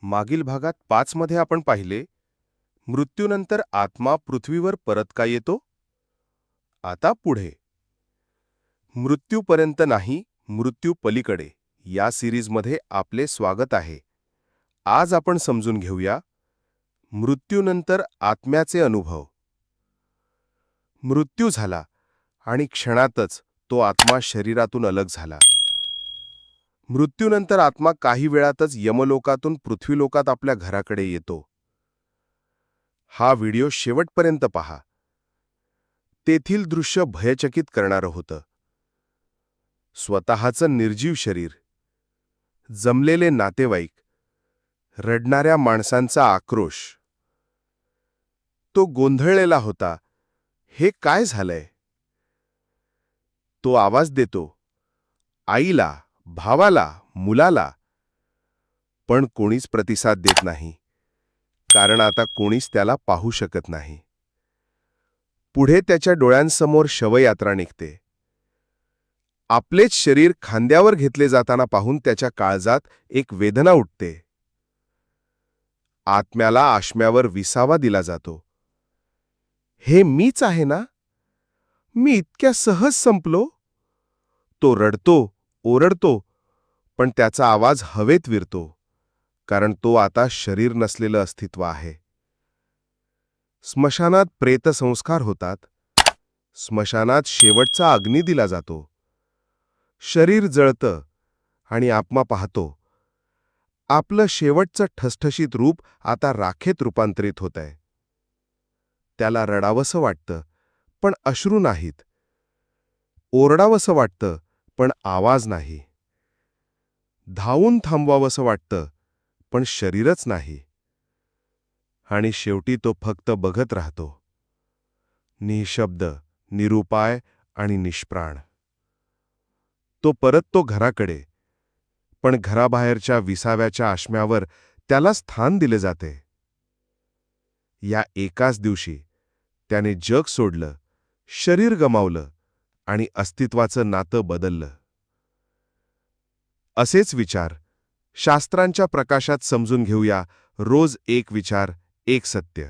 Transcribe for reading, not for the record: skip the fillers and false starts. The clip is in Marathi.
मागील भागात 5 मध्ये आपण पाहिले, मृत्यूनंतर आत्मा पृथ्वीवर परत का येतो? आता पुढे मृत्यूपर्यंत नाही, मृत्यू पलीकडे या सिरीजमध्ये आपले स्वागत आहे. आज आपण समजून घेऊया मृत्यूनंतर आत्म्याचे अनुभव. मृत्यू झाला आणि क्षणातच तो आत्मा शरीरातून अलग झाला. मृत्यूनंतर आत्मा काही वेळातच यमलोकातून पृथ्वीलोकात आपल्या घराकडे येतो. हा व्हिडिओ शेवटपर्यंत पहा. तेथील दृश्य भयचकित करणारं होतं. स्वतःचं निर्जीव शरीर, जमलेले नातेवाईक, रडणाऱ्या माणसांचा आक्रोश. तो गोंधळलेला होता. हे काय झालंय? तो आवाज देतो, आईला, भावाला, मुलाला. पण कोणीच प्रतिसाद देत नाही, कारण आता कोणीच त्याला पाहू शकत नाही. पुढे त्याच्या डोळ्यांसमोर शवयात्रा निघते. आपलेच शरीर खांद्यावर घेतले जाताना पाहून त्याच्या काळजात एक वेदना उठते. आत्म्याला आश्म्यावर विसावा दिला जातो. हे मीच आहे ना? मी इतक्या सहज संपलो? तो रडतो, ओरडतो, पण त्याचा आवाज हवेत विरतो, कारण तो आता शरीर नसलेलं अस्तित्व आहे. स्मशानात प्रेतसंस्कार होतात. स्मशानात शेवटचा अग्नी दिला जातो. शरीर जळतं आणि आत्मा पाहतो. आपलं शेवटचं ठसठशीत रूप आता राखेत रूपांतरित होतंय. त्याला रडावंसं वाटतं, पण अश्रू नाहीत. ओरडावंसं वाटतं, पण आवाज नाही. धावून थांबवावंसं वाटतं, पण शरीरच नाही. आणि शेवटी तो फक्त बघत राहतो, निशब्द, निरुपाय आणि निष्प्राण. तो परततो घराकडे, पण घराबाहेरच्या विसाव्याच्या आश्म्यावर त्याला स्थान दिले जाते. या एकाच दिवशी त्याने जग सोडलं, शरीर गमावलं आणि अस्तित्वाचं नातं बदललं. असेच विचार शास्त्रांच्या प्रकाशात समजून घेऊया. रोज एक विचार, एक सत्य.